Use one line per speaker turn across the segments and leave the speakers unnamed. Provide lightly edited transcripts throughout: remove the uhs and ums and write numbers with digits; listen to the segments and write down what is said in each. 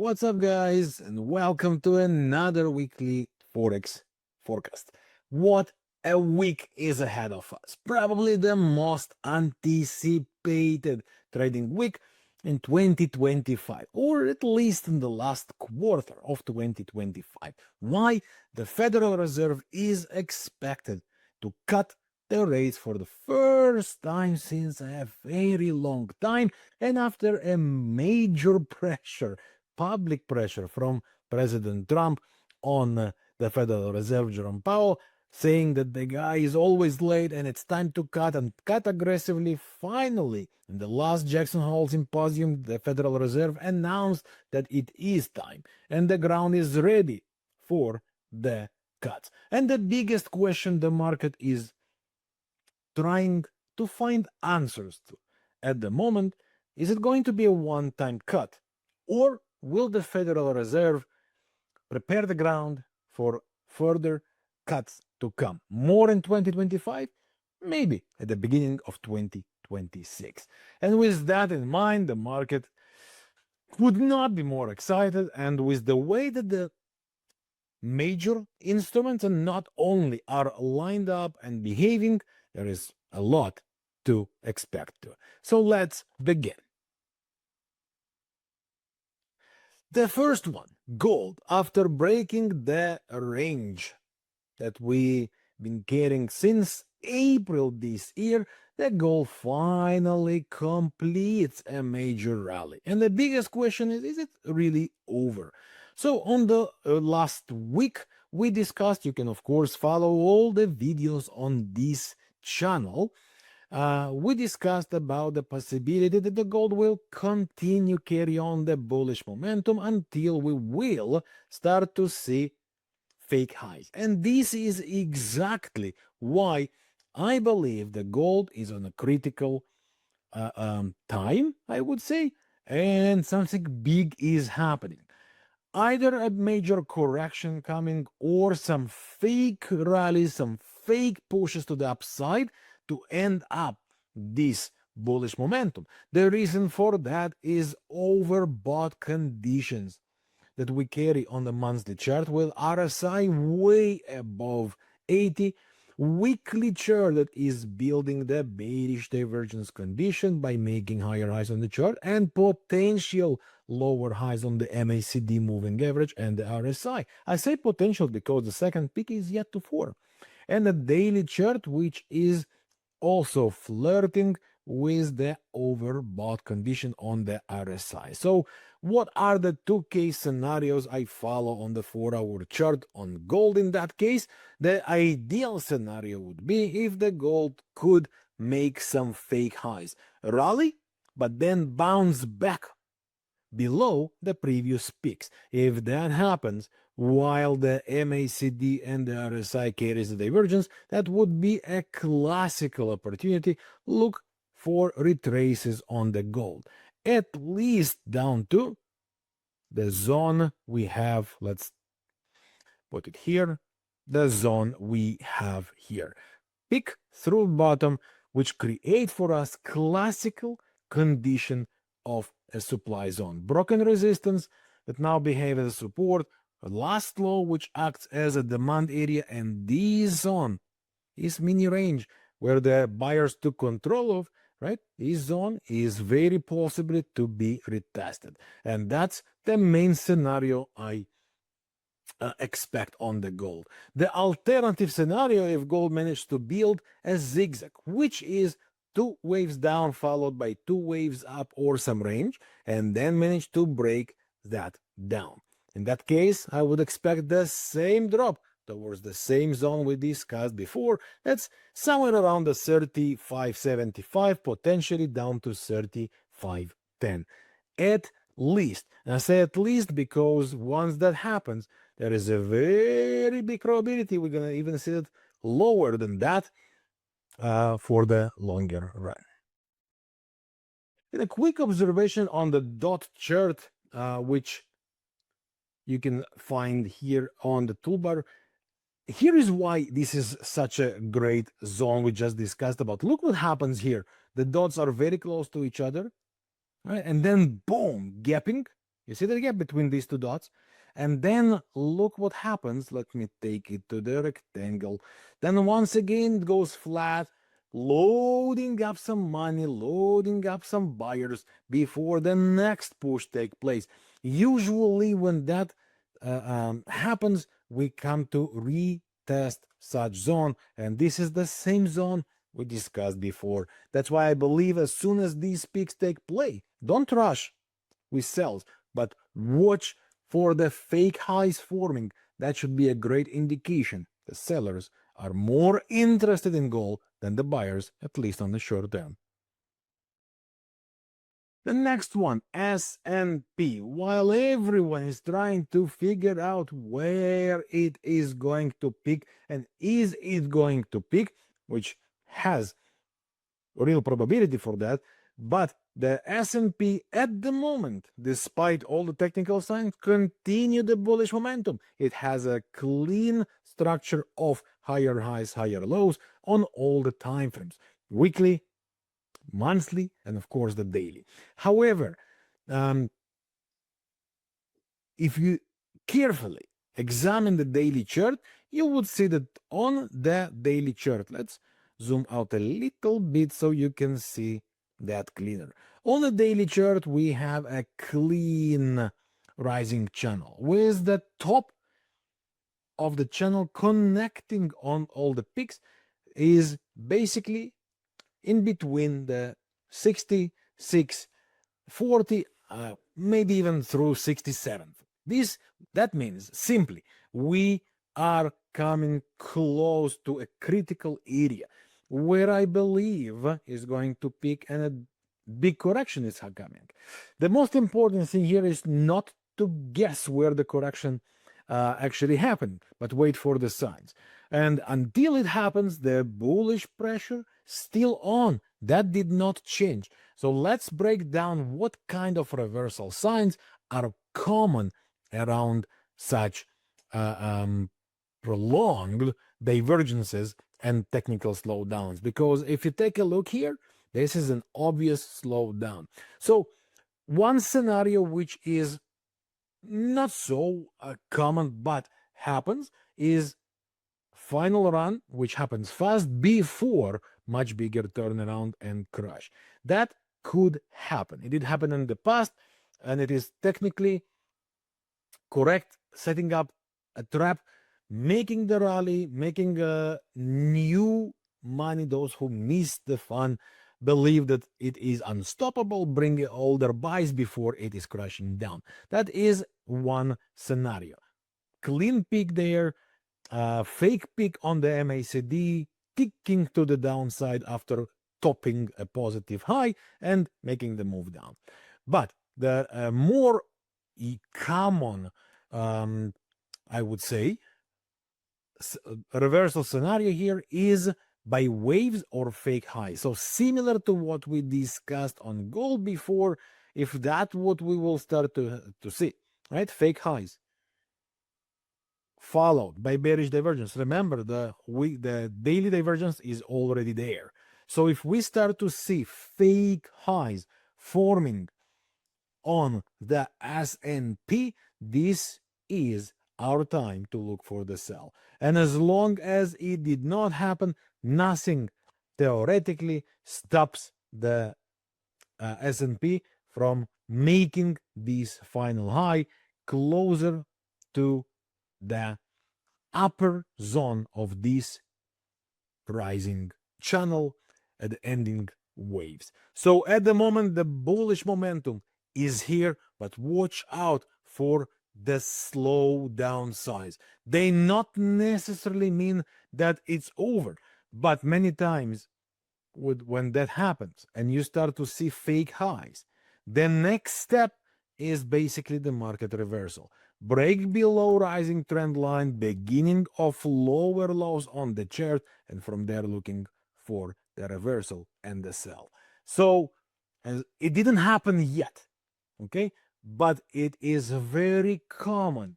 What's up, guys, and welcome to another weekly Forex forecast. What a week is ahead of us. Probably the most anticipated trading week in 2025, or at least in the last quarter of 2025. Why? The Federal Reserve is expected to cut the rates for the first time since a very long time, and after a major public pressure from President Trump on the Federal Reserve, Jerome Powell, saying that the guy is always late and it's time to cut and cut aggressively. Finally, in the last Jackson Hole symposium, the Federal Reserve announced that it is time and the ground is ready for the cuts. And the biggest question the market is trying to find answers to at the moment, is it going to be a one-time cut, or will the Federal Reserve prepare the ground for further cuts to come? More in 2025? Maybe at the beginning of 2026. And with that in mind, the market would not be more excited, and with the way that the major instruments and not only are lined up and behaving, there is a lot to expect. So let's begin. The first one, gold, after breaking the range that we've been carrying since April this year, the gold finally completes a major rally. And the biggest question is it really over? So on the last week, we discussed, you can of course follow all the videos on this channel. We discussed about the possibility that the gold will continue carry on the bullish momentum until we will start to see fake highs. And this is exactly why I believe the gold is on a critical time, I would say, and something big is happening. Either a major correction coming or some fake rallies, some fake pushes to the upside to end up this bullish momentum. The reason for that is overbought conditions that we carry on the monthly chart with RSI way above 80, weekly chart that is building the bearish divergence condition by making higher highs on the chart and potential lower highs on the MACD moving average and the RSI. I say potential because the second peak is yet to form. And the daily chart, which is also flirting with the overbought condition on the RSI. So what are the two case scenarios I follow on the 4-hour chart on gold? In that case, the ideal scenario would be if the gold could make some fake highs, rally, but then bounce back below the previous peaks. If that happens while the MACD and the RSI carries the divergence, that would be a classical opportunity. Look for retraces on the gold, at least down to the zone we have. Let's put it here, the zone we have here. Peak through bottom, which create for us classical condition of a supply zone. Broken resistance that now behave as a support, a last low which acts as a demand area, and this zone is mini range where the buyers took control of, right? This zone is very possibly to be retested. And that's the main scenario I expect on the gold. The alternative scenario, if gold managed to build a zigzag, which is 2 waves down followed by 2 waves up or some range, and then manage to break that down. In that case, I would expect the same drop towards the same zone we discussed before. That's somewhere around the 35.75, potentially down to 35.10 at least. And I say at least because once that happens, there is a very big probability we're going to even see it lower than that for the longer run. And a quick observation on the dot chart, which you can find here on the toolbar. Here is why this is such a great zone we just discussed about. Look what happens here. The dots are very close to each other, right? And then boom, gapping, You see the gap between these two dots? And then look what happens. Let me take it to the rectangle. Then once again it goes flat, loading up some money, loading up some buyers before the next push take place. Usually when that happens, we come to retest such zone, and this is the same zone we discussed before. That's why I believe as soon as these peaks take place, don't rush with sells, but watch for the fake highs forming. That should be a great indication the sellers are more interested in gold than the buyers, at least on the short term. The next one, S&P. While everyone is trying to figure out where it is going to peak and is it going to peak, which has real probability for that, but the S&P at the moment, despite all the technical signs, continue the bullish momentum. It has a clean structure of higher highs, higher lows on all the time frames, weekly, monthly, and of course the daily. However, if you carefully examine the daily chart, you would see that on the daily chart, let's zoom out a little bit so you can see that cleaner. On the daily chart, we have a clean rising channel with the top of the channel connecting on all the peaks is basically in between the 66, 40, maybe even through 67. That means simply we are coming close to a critical area where I believe is going to peak and a big correction is coming. The most important thing here is not to guess where the correction actually happened, but wait for the signs. And until it happens, the bullish pressure still on. That did not change. So let's break down what kind of reversal signs are common around such prolonged divergences and technical slowdowns. Because if you take a look here, this is an obvious slowdown. So one scenario which is not so common but happens is final run, which happens fast before much bigger turnaround and crash. That could happen. It did happen in the past, and it is technically correct, setting up a trap, making the rally, making new money. Those who missed the fun believe that it is unstoppable, bring all their buys before it is crashing down. That is one scenario. Clean peak there, fake peak on the MACD, ticking to the downside after topping a positive high and making the move down. But the more common, I would say, reversal scenario here is by waves or fake highs. So similar to what we discussed on gold before, if that's what we will start to see, right? Fake highs followed by bearish divergence. Remember, the daily divergence is already there. So if we start to see fake highs forming on the S&P, this is our time to look for the sell. And as long as it did not happen, nothing theoretically stops the S&P from making this final high closer to the upper zone of this rising channel at the ending waves. So at the moment, the bullish momentum is here, but watch out for the slow down signs. They not necessarily mean that it's over, but many times when that happens and you start to see fake highs, the next step is basically the market reversal. Break below rising trend line, beginning of lower lows on the chart, and from there looking for the reversal and the sell. So it didn't happen yet, okay? But it is very common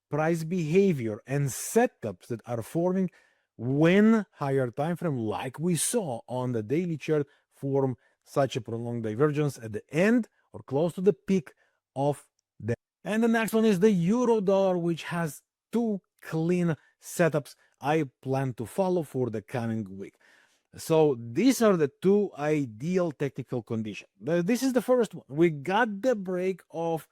price behavior and setups that are forming when higher time frame, like we saw on the daily chart, form such a prolonged divergence at the end or close to the peak of And the next one is the euro dollar, which has two clean setups I plan to follow for the coming week. So these are the two ideal technical conditions. This is the first one. We got the break of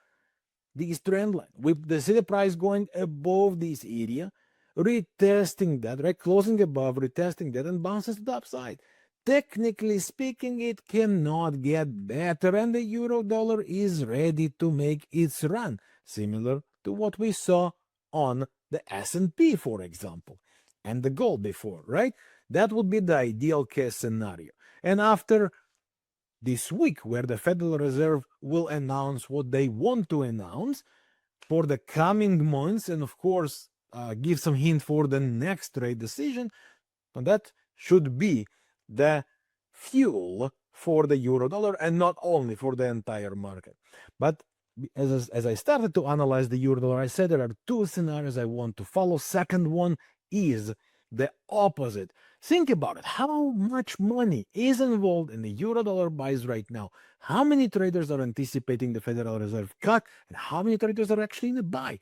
this trend line with the city price going above this area, retesting that, right? Closing above, retesting that, and bounces to the upside. Technically speaking, it cannot get better, and the euro dollar is ready to make its run, similar to what we saw on the S&P, for example, and the gold before, right? That would be the ideal case scenario. And after this week, where the Federal Reserve will announce what they want to announce for the coming months, and of course, give some hint for the next trade decision, and that should be the fuel for the euro dollar, and not only for the entire market. But as I started to analyze the euro dollar, I said there are two scenarios I want to follow. Second one is the opposite. Think about it. How much money is involved in the euro dollar buys right now? How many traders are anticipating the Federal Reserve cut? And how many traders are actually in the buy?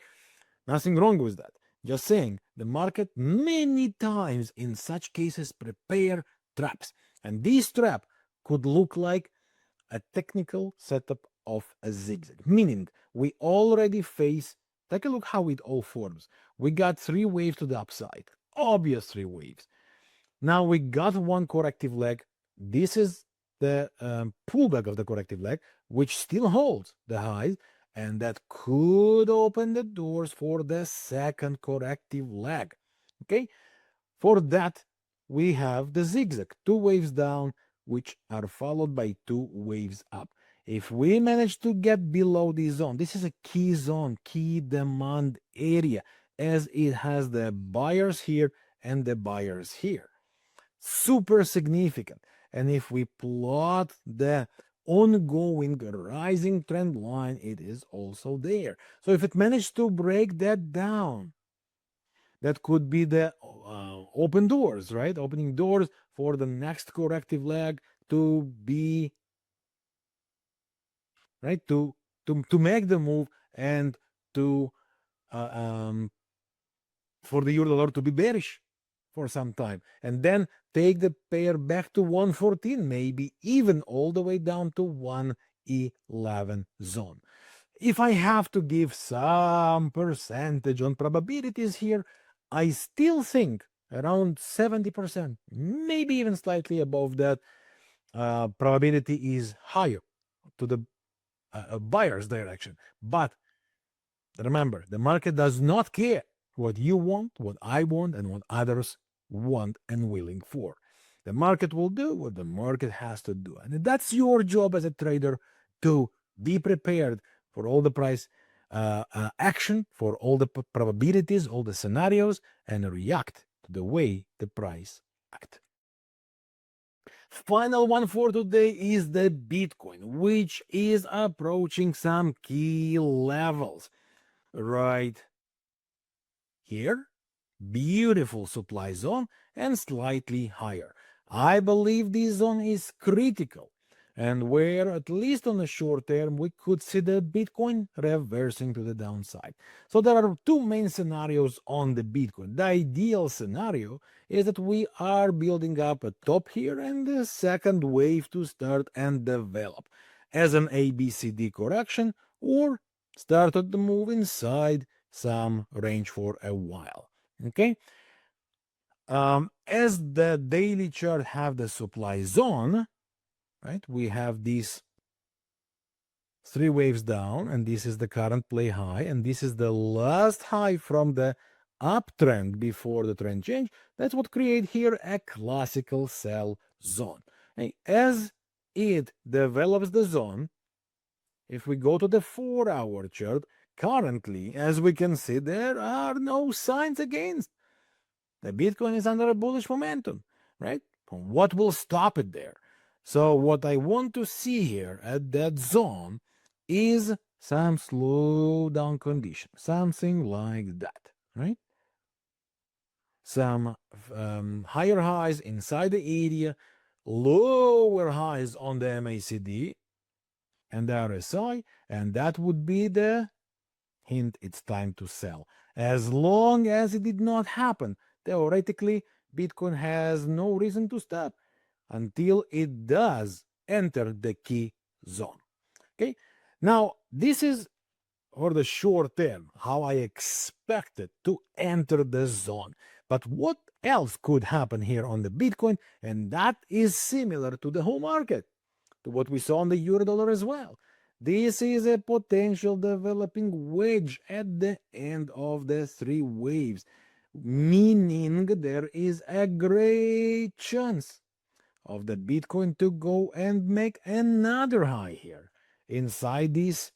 Nothing wrong with that. Just saying, the market many times in such cases prepare traps. And this trap could look like a technical setup of a zigzag, meaning we already face, take a look how it all forms. We got three waves to the upside, obvious three waves. Now we got one corrective leg. This is the pullback of the corrective leg, which still holds the highs, and that could open the doors for the second corrective leg. Okay, for that we have the zigzag, two waves down, which are followed by two waves up. If we manage to get below this zone, this is a key zone, key demand area, as it has the buyers here and the buyers here. Super significant. And if we plot the ongoing rising trend line, it is also there. So if it managed to break that down, that could be the open doors, right? Opening doors for the next corrective leg to be right to make the move, and to for the euro dollar to be bearish for some time, and then take the pair back to 114, maybe even all the way down to 111 zone. If I have to give some percentage on probabilities here, I still think around 70%, maybe even slightly above that, probability is higher to the buyer's direction. But remember, the market does not care what you want, what I want, and what others want and willing for. The market will do what the market has to do. And that's your job as a trader, to be prepared for all the price action, for all the probabilities, all the scenarios, and react to the way the price act. Final one for today is the Bitcoin, which is approaching some key levels right here. Beautiful supply zone and slightly higher. I believe this zone is critical, and where, at least on the short term, we could see the Bitcoin reversing to the downside. So there are two main scenarios on the Bitcoin. The ideal scenario is that we are building up a top here and the second wave to start and develop as an ABCD correction, or started to move inside some range for a while. Okay, as the daily chart have the supply zone, right, we have these three waves down, and this is the current play high, and this is the last high from the uptrend before the trend change. That's what create here a classical sell zone. And as it develops the zone, if we go to the 4-hour chart, currently, as we can see, there are no signs against. The Bitcoin is under a bullish momentum, right? What will stop it there? So what I want to see here at that zone is some slowdown condition, something like that, right? Some higher highs inside the area, lower highs on the MACD and the RSI, and that would be the hint it's time to sell. As long as it did not happen, theoretically, Bitcoin has no reason to stop until it does enter the key zone. Okay, now this is for the short term how I expect it to enter the zone. But what else could happen here on the Bitcoin? And that is similar to the whole market, to what we saw on the euro dollar as well. This is a potential developing wedge at the end of the three waves, meaning there is a great chance of the Bitcoin to go and make another high here inside this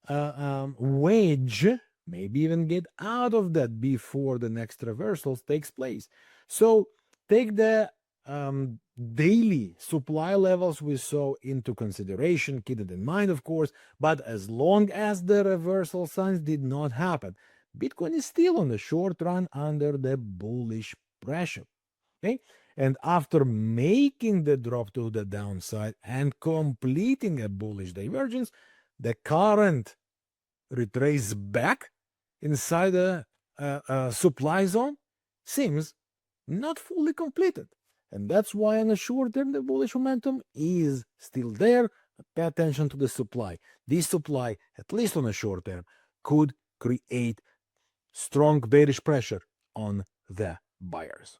wedge, maybe even get out of that before the next reversals takes place. So take the daily supply levels we saw into consideration, keep it in mind, of course, but as long as the reversal signs did not happen, Bitcoin is still on the short run under the bullish pressure. Okay, and after making the drop to the downside and completing a bullish divergence, the current retrace back inside the supply zone seems not fully completed. And that's why in the short term, the bullish momentum is still there. Pay attention to the supply. This supply, at least on the short term, could create strong bearish pressure on the buyers.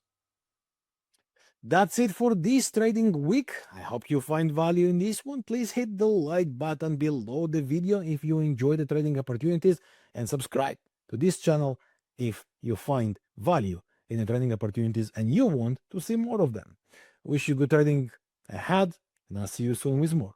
That's it for this trading week. I hope you find value in this one. Please hit the like button below the video if you enjoy the trading opportunities, and subscribe to this channel if you find value in the trading opportunities and you want to see more of them. Wish you good trading ahead, and I'll see you soon with more.